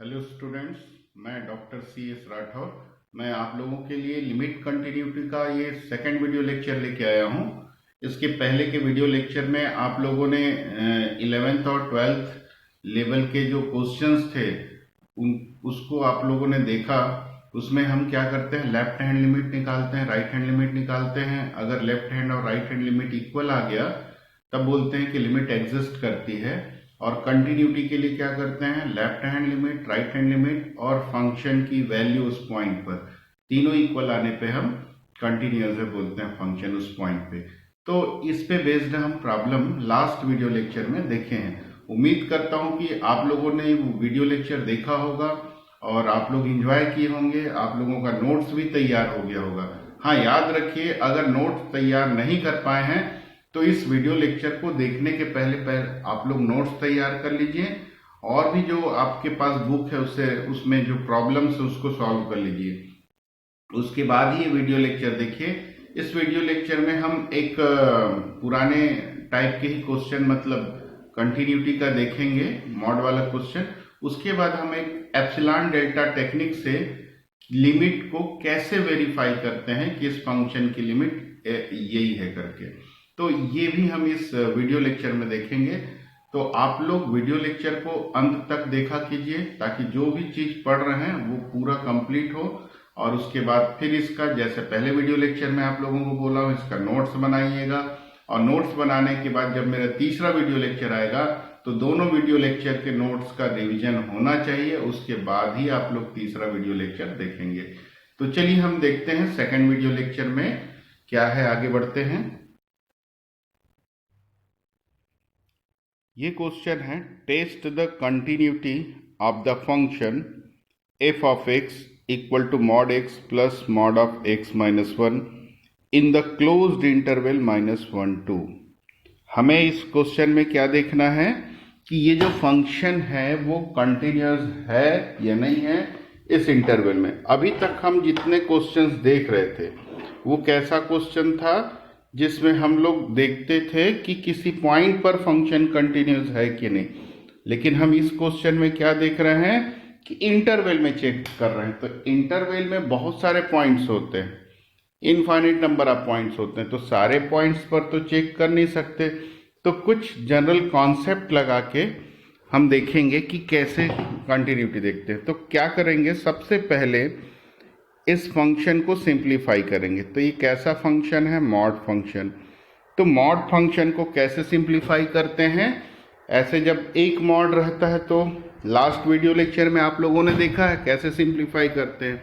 Hello students, मैं doctor C S Rathore. मैं आप लोगों के लिए लिमिट कंटिन्यूटी का ये सेकंड वीडियो लेक्चर लेके आया हूँ। इसके पहले के वीडियो लेक्चर में आप लोगों ने 11th और 12th लेवल के जो क्वेश्चंस थे उसको आप लोगों ने देखा। उसमें हम क्या करते हैं, लेफ्ट हैंड लिमिट निकालते हैं, राइट हैंड लिमिट निकालते हैं। अगर लेफ्ट हैंड और राइट हैंड लिमिट इक्वल आ गया तब बोलते हैं कि लिमिट एग्जिस्ट करती है। और कंटिन्यूटी के लिए क्या करते हैं, left hand limit, right hand limit और फंक्शन की वैल्यू उस पॉइंट पर तीनों इक्वल आने पे हम कंटिन्यूअस है बोलते हैं फंक्शन उस पॉइंट पे। तो इस पे बेस्ड हम प्रॉब्लम लास्ट वीडियो लेक्चर में देखे हैं। उम्मीद करता हूं कि आप लोगों ने वो वीडियो लेक्चर देखा होगा और आप लोग एंजॉय किए होंगे। आप लोगों का नोट्स भी तैयार हो गया होगा। हाँ, याद रखिए, अगर नोट्स तैयार नहीं कर पाए हैं तो इस वीडियो लेक्चर को देखने के पहले आप लोग नोट्स तैयार कर लीजिए और भी जो आपके पास बुक है उसमें जो प्रॉब्लम्स है उसको सॉल्व कर लीजिए। उसके बाद ही ये वीडियो लेक्चर देखिए। इस वीडियो लेक्चर में हम एक पुराने टाइप के ही क्वेश्चन मतलब कंटिन्यूटी का देखेंगे, मॉड वाला क्वेश्चन। उसके बाद हम एक एप्सिलॉन डेल्टा टेक्निक से लिमिट को कैसे वेरीफाई करते हैं कि इस फंक्शन की लिमिट यही है करके, तो ये भी हम इस वीडियो लेक्चर में देखेंगे। तो आप लोग वीडियो लेक्चर को अंत तक देखा कीजिए ताकि जो भी चीज पढ़ रहे हैं वो पूरा कंप्लीट हो। और उसके बाद फिर इसका, जैसे पहले वीडियो लेक्चर में आप लोगों को बोला हूँ, इसका नोट्स बनाइएगा। और नोट्स बनाने के बाद जब मेरा तीसरा वीडियो लेक्चर आएगा तो दोनों वीडियो लेक्चर के नोट्स का रिविजन होना चाहिए। उसके बाद ही आप लोग तीसरा वीडियो लेक्चर देखेंगे। तो चलिए हम देखते हैं सेकंड वीडियो लेक्चर में क्या है, आगे बढ़ते हैं। ये क्वेश्चन है, test the continuity of the function f of x equal to mod x plus mod of x minus 1 in the closed interval -1 2। हमें इस क्वेश्चन में क्या देखना है कि ये जो फंक्शन है वो कंटिन्यूअस है या नहीं है इस इंटरवल में। अभी तक हम जितने क्वेश्चंस देख रहे थे वो कैसा क्वेश्चन था, जिसमें हम लोग देखते थे कि किसी पॉइंट पर फंक्शन कंटिन्यूअस है कि नहीं। लेकिन हम इस क्वेश्चन में क्या देख रहे हैं कि इंटरवल में चेक कर रहे हैं। तो इंटरवल में बहुत सारे पॉइंट्स होते हैं, इनफाइनाइट नंबर ऑफ पॉइंट्स होते हैं, तो सारे पॉइंट्स पर तो चेक कर नहीं सकते। तो कुछ जनरल कॉन्सेप्ट लगा के हम देखेंगे कि कैसे कंटिन्यूटी देखते हैं। तो क्या करेंगे, सबसे पहले इस फंक्शन को सिंप्लीफाई करेंगे। तो ये कैसा फंक्शन है, मॉड फंक्शन। तो मॉड फंक्शन को कैसे सिंप्लीफाई करते हैं, ऐसे जब एक मॉड रहता है तो लास्ट वीडियो लेक्चर में आप लोगों ने देखा है कैसे सिंप्लीफाई करते हैं।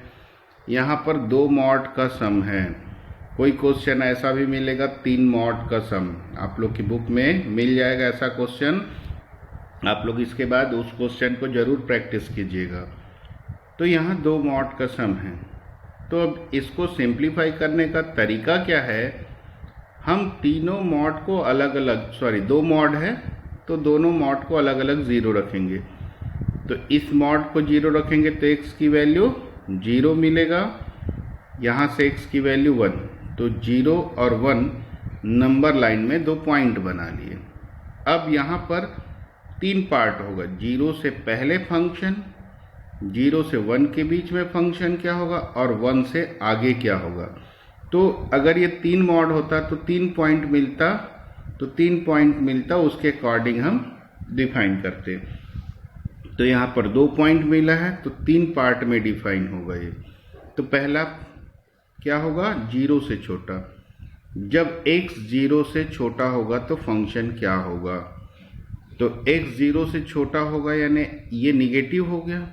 यहाँ पर 2 मॉड का सम है। कोई क्वेश्चन ऐसा भी मिलेगा 3 मॉड का सम, आप लोग की बुक में मिल जाएगा ऐसा क्वेश्चन। आप लोग इसके बाद उस क्वेश्चन को जरूर प्रैक्टिस कीजिएगा। तो यहाँ 2 मॉड का सम है। तो अब इसको सिंप्लीफाई करने का तरीका क्या है, हम तीनों मॉड को अलग अलग, 2 मॉड है तो दोनों मॉड को अलग अलग 0 रखेंगे। तो इस मॉड को 0 रखेंगे तो x की वैल्यू 0 मिलेगा, यहाँ से x की वैल्यू 1। तो 0 और 1 नंबर लाइन में 2 पॉइंट बना लिए। अब यहाँ पर 3 पार्ट होगा, 0 से पहले फंक्शन, 0 से 1 के बीच में फंक्शन क्या होगा और 1 से आगे क्या होगा। तो अगर ये 3 मॉड होता तो 3 पॉइंट मिलता, तो 3 पॉइंट मिलता, उसके अकॉर्डिंग हम डिफाइन करते। तो यहाँ पर 2 पॉइंट मिला है तो 3 पार्ट में डिफाइन होगा ये। तो पहला क्या होगा, 0 से छोटा। जब x 0 से छोटा होगा तो फंक्शन क्या होगा, तो x 0 से छोटा होगा यानी ये निगेटिव हो गया।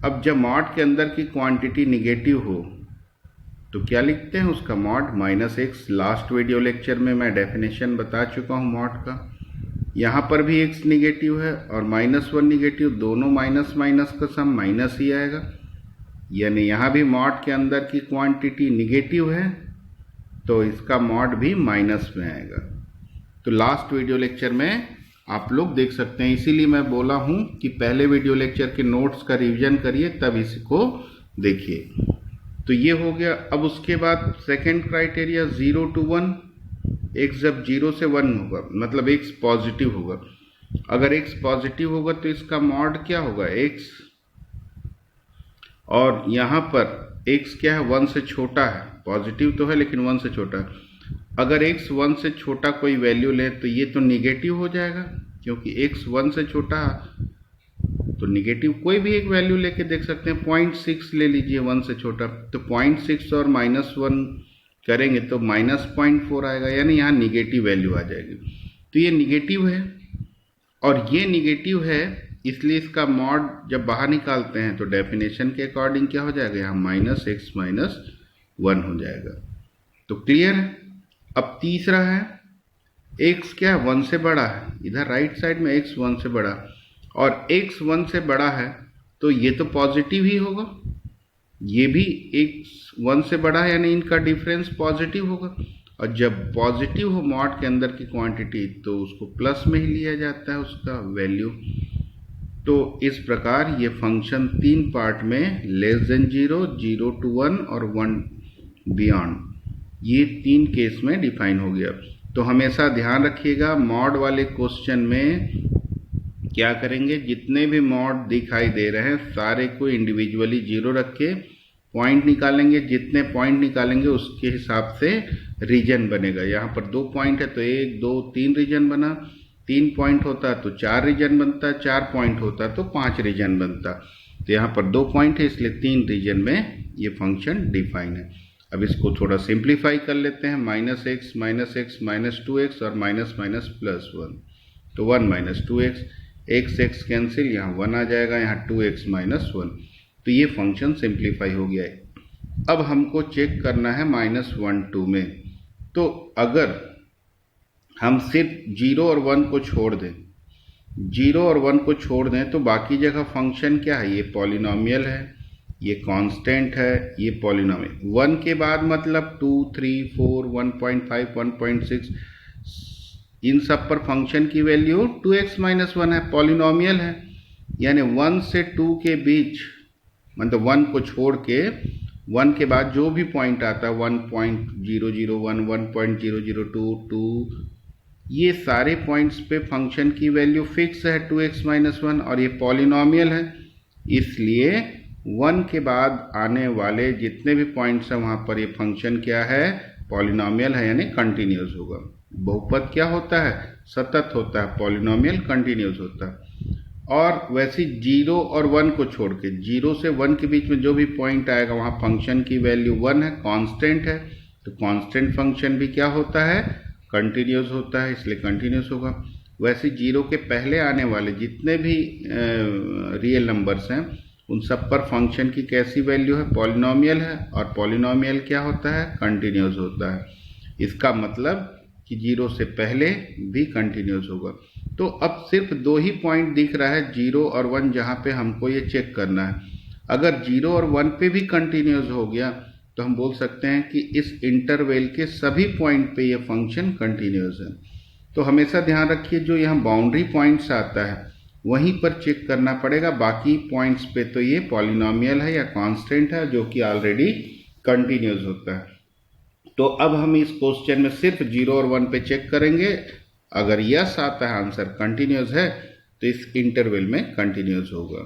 अब जब मॉड के अंदर की क्वांटिटी निगेटिव हो तो क्या लिखते हैं, उसका mod -x। Last video lecture में मैं डेफिनेशन बता चुका हूँ मॉड का। यहाँ पर भी x निगेटिव है और -1 निगेटिव, दोनों माइनस माइनस का सम माइनस ही आएगा। यानी यहाँ भी मॉड के अंदर की क्वांटिटी निगेटिव है तो इसका मॉड भी माइनस में आएगा। तो लास्ट वीडियो लेक्चर में आप लोग देख सकते हैं, इसीलिए मैं बोला हूँ कि पहले वीडियो लेक्चर के नोट्स का रिवीजन करिए तब इसको देखिए। तो ये हो गया। अब उसके बाद सेकेंड क्राइटेरिया 0 to 1, x जब 0 से 1 होगा मतलब x पॉजिटिव होगा। अगर x पॉजिटिव होगा तो इसका मॉड क्या होगा, x और यहाँ पर x क्या है, 1 से छोटा है, पॉजिटिव तो है लेकिन 1 से छोटा है। अगर x 1 से छोटा कोई वैल्यू लें तो ये तो निगेटिव हो जाएगा, क्योंकि x 1 से छोटा तो निगेटिव कोई भी एक वैल्यू लेके देख सकते हैं। 0.6 ले लीजिए, 1 से छोटा, तो 0.6 और -1 करेंगे तो -0.4 आएगा, यानी यहाँ निगेटिव वैल्यू आ जाएगी। तो ये निगेटिव है और ये निगेटिव है, इसलिए इसका मॉड जब बाहर निकालते हैं तो डेफिनेशन के अकॉर्डिंग क्या हो जाएगा, यहाँ -x-1 हो जाएगा। तो क्लियर है। अब तीसरा है x क्या है, 1 से बड़ा है, इधर राइट साइड में x 1 से बड़ा, और x 1 से बड़ा है तो ये तो पॉजिटिव ही होगा, ये भी x 1 से बड़ा है, यानी इनका डिफरेंस पॉजिटिव होगा। और जब पॉजिटिव हो मॉड के अंदर की क्वांटिटी तो उसको प्लस में ही लिया जाता है उसका वैल्यू। तो इस प्रकार ये फंक्शन 3 पार्ट में लेस देन 0, 0 to 1 और 1 बियॉन्ड, ये 3 केस में डिफाइन हो गया। तो हमेशा ध्यान रखिएगा, मॉड वाले क्वेश्चन में क्या करेंगे, जितने भी मॉड दिखाई दे रहे हैं सारे को इंडिविजुअली 0 रख के पॉइंट निकालेंगे, जितने पॉइंट निकालेंगे उसके हिसाब से रीजन बनेगा। यहाँ पर 2 पॉइंट है तो 1, 2, 3 रीजन बना, 3 पॉइंट होता तो 4 रीजन बनता, 4 पॉइंट होता तो 5 रीजन बनता। तो यहाँ पर 2 पॉइंट है इसलिए 3 रीजन में ये फंक्शन डिफाइन है। अब इसको थोड़ा सिंप्लीफाई कर लेते हैं, -x, -2x और -+1, तो 1 - 2x, x कैंसिल, यहाँ 1 आ जाएगा, यहाँ 2x -1। तो ये फंक्शन सिंप्लीफाई हो गया है। अब हमको चेक करना है -1, 2 में। तो अगर हम सिर्फ 0 और 1 को छोड़ दें, 0 और 1 को छोड़ दें तो बाकी जगह फंक्शन क्या है, ये पॉलिनॉमियल है, ये कांस्टेंट है, ये पॉलिनॉमियल। 1 के बाद मतलब 2, 3, 4, 1.5, 1.6, इन सब पर फंक्शन की वैल्यू 2x - 1 है, पॉलिनॉमियल है। यानी 1 से 2 के बीच, मतलब 1 को छोड़ के 1 के बाद जो भी पॉइंट आता है 1.001, 1.002, 2, ये सारे पॉइंट्स पे फंक्शन की वैल्यू फिक्स है 2x - 1 और ये पॉलिनॉमियल है, इसलिए 1 के बाद आने वाले जितने भी पॉइंट्स हैं वहाँ पर ये फंक्शन क्या है, पॉलिनॉमियल है, यानी कंटिन्यूस होगा। बहुपद क्या होता है, सतत होता है, पॉलिनॉमियल कंटिन्यूस होता है। और वैसे 0 और 1 को छोड़ के 0 से 1 के बीच में जो भी पॉइंट आएगा वहाँ फंक्शन की वैल्यू 1 है, कांस्टेंट है, तो कांस्टेंट फंक्शन भी क्या होता है, कंटिन्यूस होता है, इसलिए कंटिन्यूस होगा। वैसे 0 के पहले आने वाले जितने भी रियल नंबर्स हैं उन सब पर फंक्शन की कैसी वैल्यू है, पॉलिनॉमियल है, और पॉलिनॉमियल क्या होता है, कंटिन्यूस होता है। इसका मतलब कि 0 से पहले भी कंटिन्यूस होगा। तो अब सिर्फ 2 ही पॉइंट दिख रहा है 0 और 1, जहाँ पे हमको ये चेक करना है। अगर 0 और 1 पे भी कंटिन्यूस हो गया तो हम बोल सकते हैं कि इस इंटरवल के सभी पॉइंट पे ये फंक्शन कंटिन्यूस है। तो हमेशा ध्यान रखिए, जो यहाँ बाउंड्री पॉइंट्स आता है वहीं पर चेक करना पड़ेगा, बाकी पॉइंट्स पे तो ये पॉलिनॉमियल है या कांस्टेंट है जो कि ऑलरेडी कंटिन्यूस होता है। तो अब हम इस क्वेश्चन में सिर्फ 0 और 1 पे चेक करेंगे, अगर यस आता है आंसर कंटिन्यूस है तो इस इंटरवल में कंटिन्यूस होगा।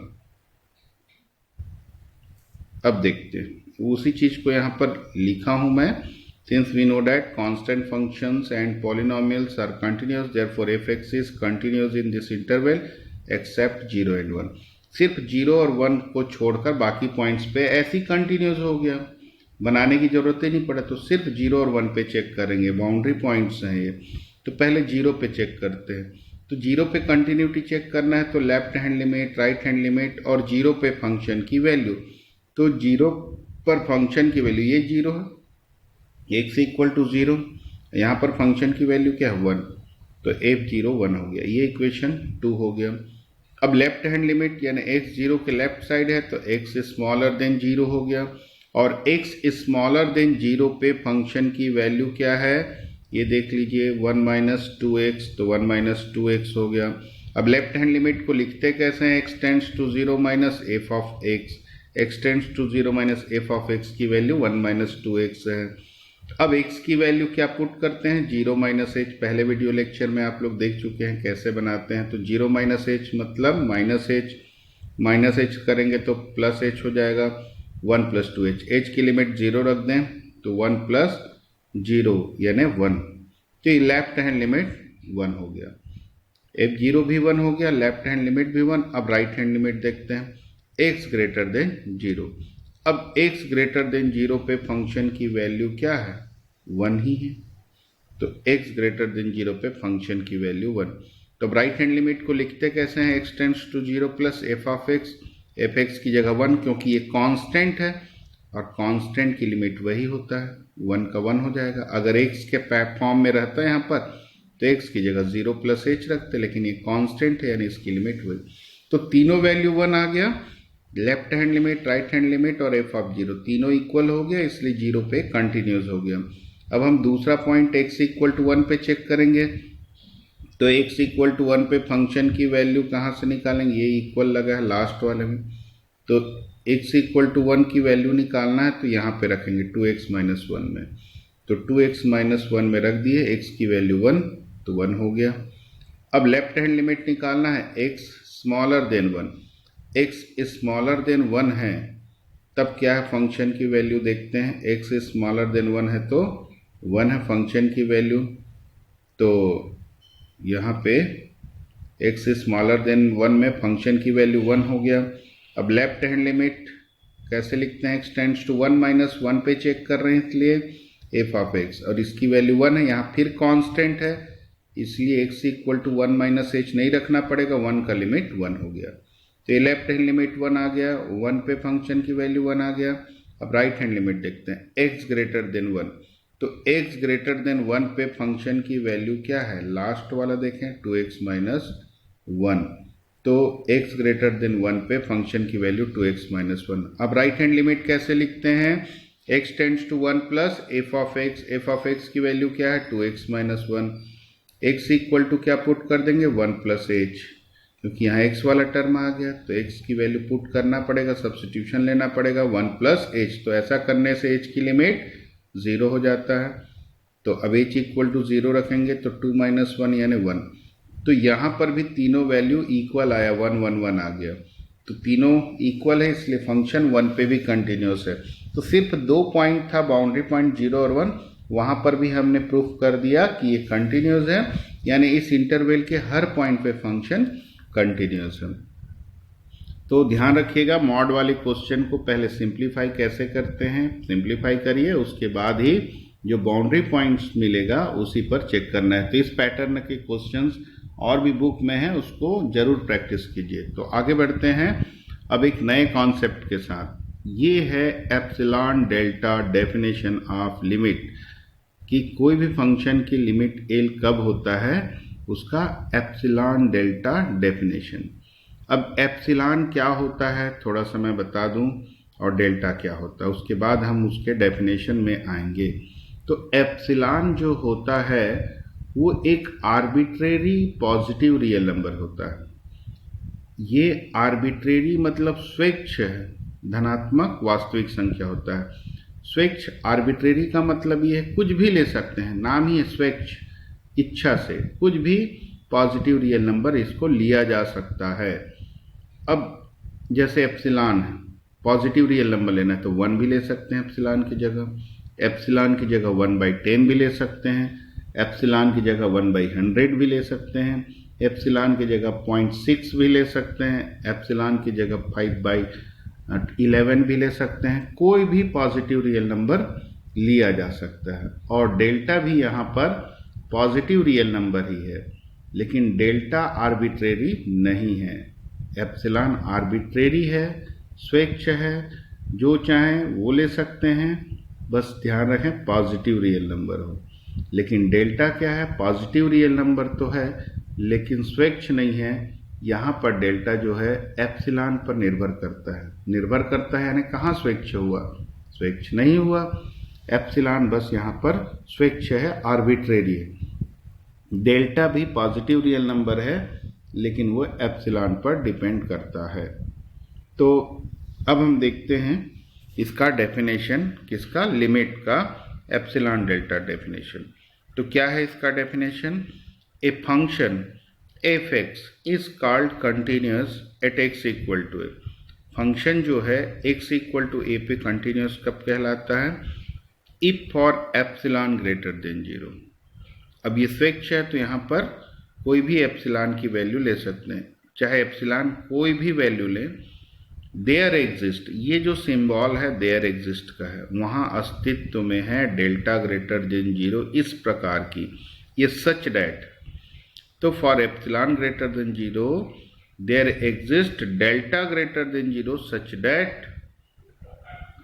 अब देखते हैं, उसी चीज को यहाँ पर लिखा हूं मैं, since we know that constant functions and polynomials are continuous, therefore fx is continuous in this interval except 0 and 1। सिर्फ 0 और 1 को छोड़कर बाकी पॉइंट्स पे ऐसी कंटिन्यूस हो गया, बनाने की जरूरत ही नहीं पड़ा। तो सिर्फ 0 और 1 पे चेक करेंगे, बाउंड्री पॉइंट्स हैं ये। तो पहले 0 पे चेक करते हैं। तो 0 पे कंटिन्यूटी चेक करना है तो left hand limit, right hand limit और 0 पे फंक्शन की वैल्यू। तो 0 पर फंक्शन की वैल्यू ये 0 है, x = 0, यहाँ पर फंक्शन की वैल्यू क्या है 1, तो f0 1 हो गया, ये इक्वेशन 2 हो गया। अब लेफ्ट हैंड लिमिट यानी x 0 के लेफ्ट साइड है तो x < 0 हो गया, और x < 0 पे फंक्शन की वैल्यू क्या है ये देख लीजिए, 1 - 2x, तो 1 - 2x हो गया। अब लेफ्ट हैंड लिमिट को लिखते कैसे हैं, x → 0 - f of x, x → 0 - f of x की वैल्यू 1 - 2x है। अब x की वैल्यू क्या पुट करते हैं, 0 - h, पहले वीडियो लेक्चर में आप लोग देख चुके हैं कैसे बनाते हैं। तो 0 - h मतलब -h करेंगे तो +h हो जाएगा, 1 प्लस 2h, h की लिमिट 0 रख दें तो 1 प्लस 0 यानी 1, तो ये लेफ्ट हैंड लिमिट 1 हो गया। f0 भी 1 हो गया, लेफ्ट हैंड लिमिट भी 1। अब राइट हैंड लिमिट देखते हैं, x ग्रेटर देन 0। अब x ग्रेटर देन 0 पे फंक्शन की वैल्यू क्या है, 1 ही है, तो x ग्रेटर देन 0 पे फंक्शन की वैल्यू 1। तो अब राइट हैंड लिमिट को लिखते कैसे हैं, x tends to 0 plus f x की जगह 1, क्योंकि ये कांस्टेंट है और कांस्टेंट की लिमिट वही होता है, 1 का 1 हो जाएगा। अगर x के फॉर्म में रहता है यहाँ पर तो x की जगह 0 प्लस h रखते, लेकिन ये कांस्टेंट है यानी इसकी लिमिट वही। तो तीनों वैल्यू 1 आ गया, left hand limit, right hand limit और f ऑफ 0 तीनों इक्वल हो गया, इसलिए 0 पे कंटिन्यूस हो गया। अब हम दूसरा पॉइंट x इक्वल टू 1 पे चेक करेंगे, तो x इक्वल टू 1 पे फंक्शन की वैल्यू कहाँ से निकालेंगे, ये इक्वल लगा है लास्ट वाले में, तो x इक्वल टू 1 की वैल्यू निकालना है तो यहाँ पे रखेंगे 2x माइनस 1 में, तो 2x माइनस 1 में रख दिए, x की वैल्यू 1 तो 1 हो गया। अब लेफ्ट हैंड लिमिट निकालना है, x smaller than 1, x smaller than 1 है तब क्या है फंक्शन की वैल्यू देखते हैं, x स्मॉलर देन 1 है तो 1 है फंक्शन की वैल्यू, तो यहाँ पे x स्मॉलर देन 1 में फंक्शन की वैल्यू 1 हो गया। अब लेफ्ट हैंड लिमिट कैसे लिखते हैं, x टेंड्स टू 1 माइनस 1 पे चेक कर रहे हैं इसलिए f ऑफ x, और इसकी वैल्यू 1 है, यहाँ फिर कांस्टेंट है इसलिए x equal to 1 minus h नहीं रखना पड़ेगा, 1 का लिमिट 1 हो गया। तो ये लेफ्ट हैंड लिमिट 1 आ गया, 1 पे फंक्शन की वैल्यू 1 आ गया। अब राइट हैंड लिमिट देखते हैं, x ग्रेटर देन 1, तो x ग्रेटर देन 1 पे फंक्शन की वैल्यू क्या है, लास्ट वाला देखें 2x माइनस 1, तो x ग्रेटर देन 1 पे फंक्शन की वैल्यू 2x माइनस 1। अब राइट हैंड लिमिट कैसे लिखते हैं, x tends to 1 plus f of x की वैल्यू क्या है 2x minus 1, x equal to क्या पुट कर देंगे 1 प्लस h, क्योंकि यहाँ x वाला टर्म आ गया तो x की वैल्यू पुट करना पड़ेगा, सब्स्टिट्यूशन लेना पड़ेगा 1 प्लस h, तो ऐसा करने से h की लिमिट 0 हो जाता है। तो अब h इक्वल टू 0 रखेंगे तो 2 माइनस 1 यानी 1, तो यहाँ पर भी तीनों वैल्यू इक्वल आया, 1 1 1 आ गया, तो तीनों इक्वल है इसलिए फंक्शन 1 पे भी कंटिन्यूस है। तो सिर्फ 2 पॉइंट था, बाउंड्री पॉइंट 0 और 1, वहाँ पर भी हमने प्रूफ कर दिया कि ये कंटिन्यूस है, यानी इस इंटरवल के हर पॉइंट पे फंक्शन कंटिन्यूस है। तो ध्यान रखिएगा, मॉड वाले क्वेश्चन को पहले सिंप्लीफाई कैसे करते हैं, सिंप्लीफाई करिए, उसके बाद ही जो बाउंड्री पॉइंट्स मिलेगा उसी पर चेक करना है। तो इस पैटर्न के क्वेश्चंस और भी बुक में है, उसको जरूर प्रैक्टिस कीजिए। तो आगे बढ़ते हैं अब एक नए कॉन्सेप्ट के साथ, ये है epsilon delta definition of limit, कि कोई भी फंक्शन की लिमिट एल कब होता है, उसका एप्सिलॉन डेल्टा डेफिनेशन। अब एप्सिलॉन क्या होता है थोड़ा सा मैं बता दूं, और डेल्टा क्या होता है, उसके बाद हम उसके डेफिनेशन में आएंगे। तो एप्सिलॉन जो होता है वो एक आर्बिट्रेरी पॉजिटिव रियल नंबर होता है। ये आर्बिट्रेरी मतलब स्वेच्छ है, धनात्मक वास्तविक संख्या होता है। स्वेच्छ आर्बिट्रेरी का मतलब ये है कुछ भी ले सकते हैं, नाम ही है स्वेच्छ, इच्छा से कुछ भी पॉजिटिव रियल नंबर इसको लिया जा सकता है। अब जैसे एप्सिलॉन है, पॉजिटिव रियल नंबर लेना है तो 1 भी ले सकते हैं एप्सिलॉन की जगह, एप्सिलॉन की जगह 1/10 भी ले सकते हैं, एप्सिलॉन की जगह 1/100 भी ले सकते हैं, एप्सिलॉन की जगह 0.6 भी ले सकते हैं, एप्सिलॉन की जगह 5/11 भी ले सकते हैं, कोई भी पॉजिटिव रियल नंबर लिया जा सकता है। और डेल्टा भी यहाँ पर पॉजिटिव रियल नंबर ही है, लेकिन डेल्टा आर्बिट्रेरी नहीं है। एप्सिलॉन आर्बिट्रेरी है, स्वेच्छ है, जो चाहें वो ले सकते हैं, बस ध्यान रखें पॉजिटिव रियल नंबर हो। लेकिन डेल्टा क्या है, पॉजिटिव रियल नंबर तो है लेकिन स्वेच्छ नहीं है। यहाँ पर डेल्टा जो है एप्सिलॉन पर निर्भर करता है, निर्भर करता है यानी कहाँ स्वेच्छ हुआ, स्वेच्छ नहीं हुआ। एप्सिलॉन बस यहाँ पर स्वेच्छ है, आर्बिट्रेरी है। डेल्टा भी पॉजिटिव रियल नंबर है लेकिन वो एप्सिलॉन पर डिपेंड करता है। तो अब हम देखते हैं इसका डेफिनेशन, किसका, लिमिट का, एप्सिलॉन डेल्टा डेफिनेशन। तो क्या है इसका definition, a function f x is called continuous at x equal to a. Function जो है x इक्वल टू ए पे कंटिन्यूस कब कहलाता है? If for epsilon greater than 0। अब ये स्वेच्छ है तो यहाँ पर कोई भी एप्सिलॉन की वैल्यू ले सकते हैं, चाहे एप्सिलॉन कोई भी वैल्यू लें। देयर एग्जिस्ट, ये जो सिंबल है देयर एग्जिस्ट का है, वहाँ अस्तित्व में है डेल्टा ग्रेटर देन 0 इस प्रकार की, ये सच डैट। तो for epsilon greater than 0 there exist delta greater than 0 such that,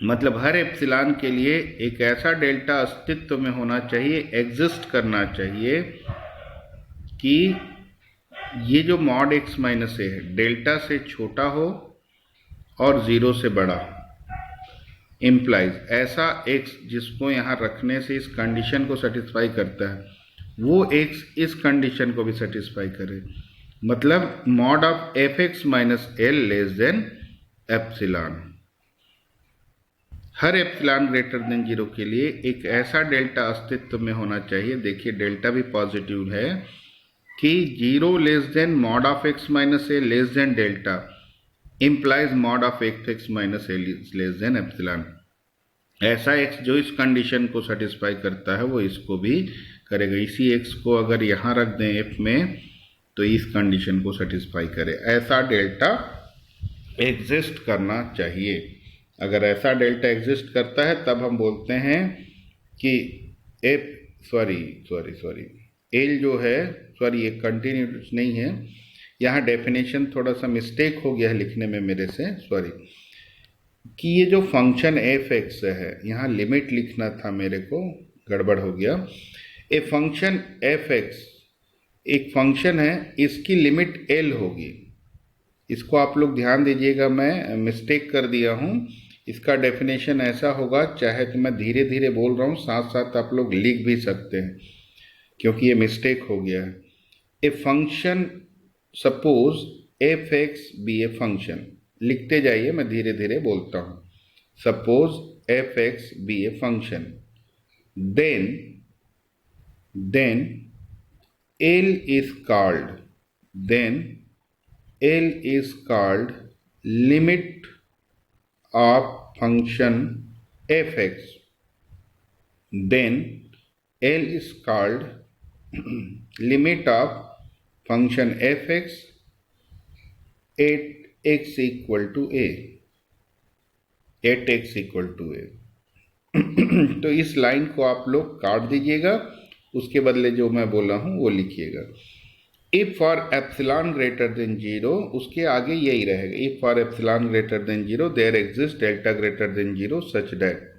मतलब हर एप्सिलॉन के लिए एक ऐसा डेल्टा अस्तित्व में होना चाहिए, एग्जिस्ट करना चाहिए कि ये जो मॉड x माइनस ए है डेल्टा से छोटा हो और 0 से बड़ा। इम्प्लाइज ऐसा x जिसको यहाँ रखने से इस कंडीशन को सेटिस्फाई करता है, वो x इस कंडीशन को भी सेटिस्फाई करे, मतलब mod of F x minus L less than epsilon. Her epsilon greater than 0 के लिए एक ऐसा डेल्टा अस्तित्व में होना चाहिए, देखिए डेल्टा भी पॉजिटिव है, कि 0 less than mod of x minus A less than delta implies mod of x minus A less than epsilon. ऐसा x जो इस कंडीशन को सेटिस्फाई करता है वो इसको भी करेगा। इसी x को अगर यहाँ रख दें f में तो इस कंडीशन को सेटिस्फाई करे, ऐसा डेल्टा एग्जिस्ट करना चाहिए। अगर ऐसा डेल्टा एग्जिस्ट करता है तब हम बोलते हैं कि एल जो है, ये कंटिन्यूस नहीं है, यहाँ डेफिनेशन थोड़ा सा मिस्टेक हो गया है लिखने में मेरे से, कि ये जो फंक्शन एफ एक्स है, यहाँ लिमिट लिखना था मेरे को, गड़बड़ हो गया। ए फंक्शन एफ एक्स एक फंक्शन है, इसकी लिमिट एल होगी, इसको आप लोग ध्यान दीजिएगा, मैं मिस्टेक कर दिया हूँ। इसका डेफिनेशन ऐसा होगा, चाहे तो मैं धीरे धीरे बोल रहा हूँ, साथ साथ आप लोग लिख भी सकते हैं क्योंकि ये मिस्टेक हो गया है। A function, suppose f x be a function, लिखते जाइए, मैं धीरे धीरे बोलता हूँ। Suppose f x be a function, then L is called limit of function f(x). Then L is called limit of function f(x) at x equal to a, तो इस line को आप लोग काट दीजिएगा, उसके बदले जो मैं बोला हूँ वो लिखिएगा। If for epsilon greater than 0, उसके आगे यही रहेगा, if for epsilon greater than 0 there exist delta greater than 0 such that.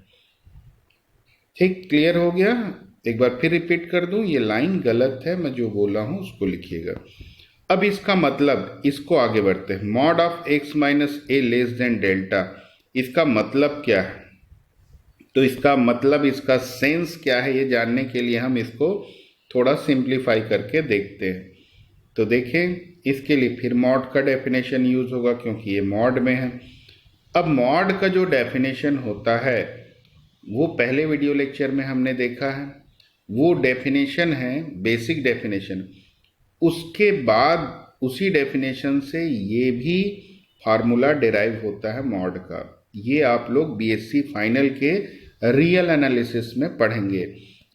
ठीक, क्लियर हो गया? एक बार फिर रिपीट कर दूं, ये लाइन गलत है, मैं जो बोला हूँ उसको लिखिएगा। अब इसका मतलब, इसको आगे बढ़ते हैं। Mod of x minus A less than delta, इसका मतलब क्या है? तो इसका मतलब, इसका सेंस क्या है, ये जानने के लिए हम इसको थोड़ा सिंप्लीफाई करके देखते हैं। तो देखें, इसके लिए फिर मॉड का डेफिनेशन यूज होगा क्योंकि ये मॉड में है। अब मॉड का जो डेफिनेशन होता है वो पहले वीडियो लेक्चर में हमने देखा है, वो डेफिनेशन है बेसिक डेफिनेशन। उसके बाद उसी डेफिनेशन से ये भी फार्मूला डिराइव होता है मॉड का। ये आप लोग बीएससी फाइनल के रियल एनालिसिस में पढ़ेंगे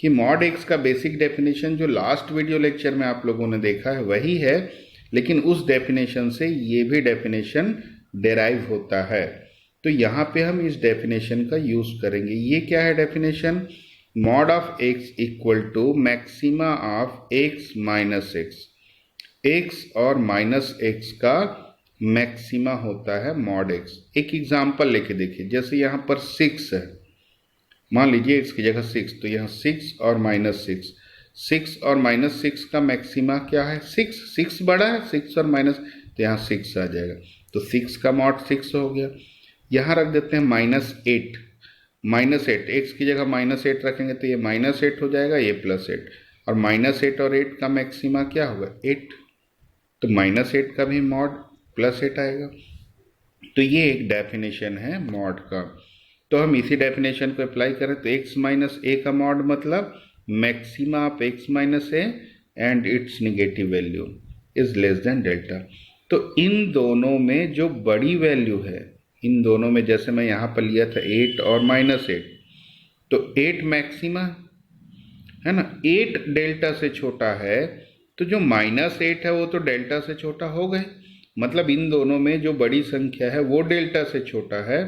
कि मॉड एक्स का बेसिक डेफिनेशन जो लास्ट वीडियो लेक्चर में आप लोगों ने देखा है वही है, लेकिन उस डेफिनेशन से ये भी डेफिनेशन डिराइव होता है। तो यहाँ पे हम इस डेफिनेशन का यूज करेंगे। ये क्या है definition? Mod of x equal to maxima of x minus x, x और माइनस एक्स का मैक्सिमा होता है मॉड एक्स। एक एग्जांपल लेके देखिए, जैसे यहाँ पर 6 है, मान लीजिए एक्स की जगह 6, तो यहाँ 6 और माइनस 6, 6 और माइनस 6 का मैक्सिमा क्या है? 6 बड़ा है, 6 और माइनस, तो यहाँ 6 आ जाएगा, तो 6 का मॉड 6 हो गया। यहाँ रख देते हैं -8, एक्स की जगह -8 रखेंगे तो ये -8 हो जाएगा, ये +8, और -8 और 8 का मैक्सिमा क्या होगा? 8, तो -8 का भी मॉड +8 आएगा। तो ये एक डेफिनेशन है मॉड का। तो हम इसी डेफिनेशन को अप्लाई करें तो x माइनस ए का मॉड मतलब maxima of x minus A and it's negative value is less than delta. तो इन दोनों में जो बड़ी वैल्यू है इन दोनों में जैसे मैं यहाँ पर लिया था 8 और -8, तो 8 मैक्सिमा है ना, 8 डेल्टा से छोटा है, तो जो -8 है वो तो डेल्टा से छोटा हो गए, मतलब इन दोनों में जो बड़ी संख्या है वो डेल्टा से छोटा है,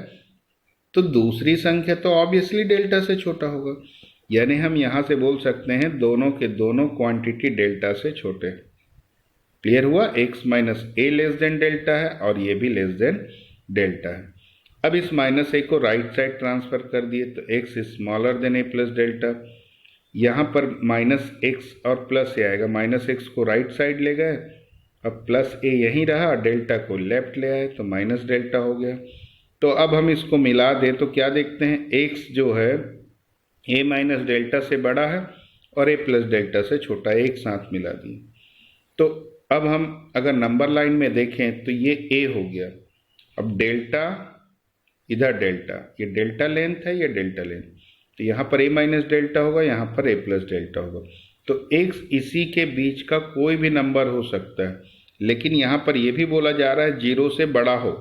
तो दूसरी संख्या तो ऑब्वियसली डेल्टा से छोटा होगा। यानी हम यहाँ से बोल सकते हैं दोनों के दोनों क्वांटिटी डेल्टा से छोटे। क्लियर हुआ? x माइनस ए लेस देन डेल्टा है और ये भी लेस देन डेल्टा है। अब इस -a को राइट साइड ट्रांसफर कर दिए तो x smaller than a plus delta. यहाँ पर -x और प्लस ए आएगा, -x को राइट साइड ले गए, अब प्लस ए यहीं रहा, डेल्टा को लेफ्ट ले आए तो माइनस डेल्टा हो गया। तो अब हम इसको मिला दें तो क्या देखते हैं, x जो है a माइनस डेल्टा से बड़ा है और a प्लस डेल्टा से छोटा है, एक साथ मिला दिए। तो अब हम अगर नंबर लाइन में देखें तो ये a हो गया, अब डेल्टा इधर डेल्टा, ये डेल्टा लेंथ है, ये डेल्टा लेंथ, तो यहाँ पर a माइनस डेल्टा होगा, यहाँ पर a प्लस डेल्टा होगा। तो x इसी के बीच का कोई भी नंबर हो सकता है, लेकिन यहाँ पर ये भी बोला जा रहा है 0 से बड़ा हो,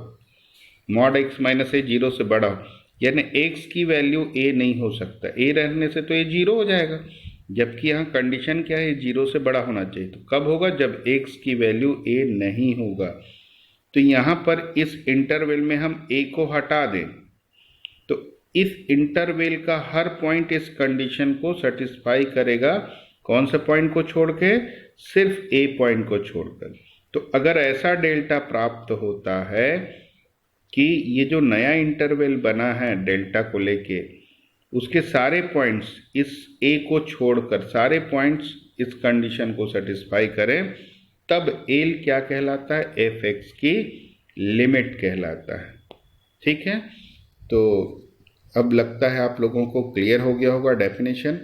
मॉड x माइनस ए 0 से बड़ा हो, यानी x की वैल्यू a नहीं हो सकता, a रहने से तो ये 0 हो जाएगा, जबकि यहाँ कंडीशन क्या है, 0 से बड़ा होना चाहिए। तो कब होगा, जब x की वैल्यू a नहीं होगा। तो यहाँ पर इस इंटरवल में हम a को हटा दें तो इस इंटरवल का हर पॉइंट इस कंडीशन को सेटिस्फाई करेगा। कौन से पॉइंट को छोड़ के, सिर्फ a पॉइंट को छोड़कर। तो अगर ऐसा डेल्टा प्राप्त होता है कि ये जो नया इंटरवल बना है डेल्टा को लेके, उसके सारे पॉइंट्स इस a को छोड़कर सारे पॉइंट्स इस कंडीशन को सेटिस्फाई करें, तब एल क्या कहलाता है, एफ एक्स की लिमिट कहलाता है। ठीक है, तो अब लगता है आप लोगों को क्लियर हो गया होगा डेफिनेशन।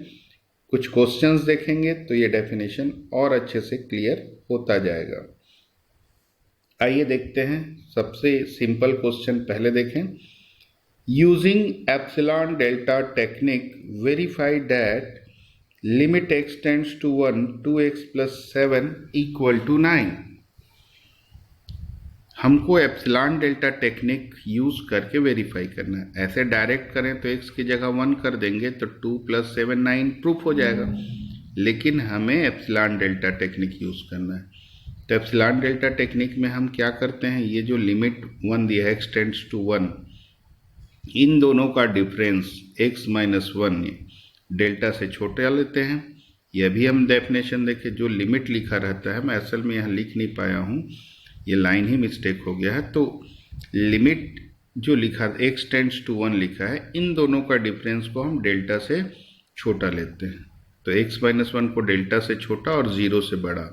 कुछ क्वेश्चंस देखेंगे तो ये डेफिनेशन और अच्छे से क्लियर होता जाएगा। आइए देखते हैं, सबसे सिंपल क्वेश्चन पहले देखें। Using epsilon delta technique verify that limit x tends to 1 2x plus 7 equal to 9। हमको एप्सिलॉन डेल्टा टेक्निक यूज करके वेरीफाई करना है। ऐसे डायरेक्ट करें तो x की जगह 1 कर देंगे तो 2 प्लस 7 9 प्रूफ हो जाएगा, लेकिन हमें एप्सिलॉन डेल्टा टेक्निक यूज करना है। तो एप्सिलॉन डेल्टा टेक्निक में हम क्या करते हैं, ये जो लिमिट 1 दिया है x टेंड्स टू 1, इन दोनों का डिफरेंस x माइनस 1 डेल्टा से छोटे लेते हैं। यह भी हम डेफिनेशन देखें, जो लिमिट लिखा रहता है, मैं असल में यहाँ लिख नहीं पाया हूँ, ये लाइन ही मिस्टेक हो गया है। तो लिमिट जो लिखा x टेंड्स टू 1 लिखा है, इन दोनों का डिफरेंस को हम डेल्टा से छोटा लेते हैं। तो x माइनस 1 को डेल्टा से छोटा और 0 से बड़ा,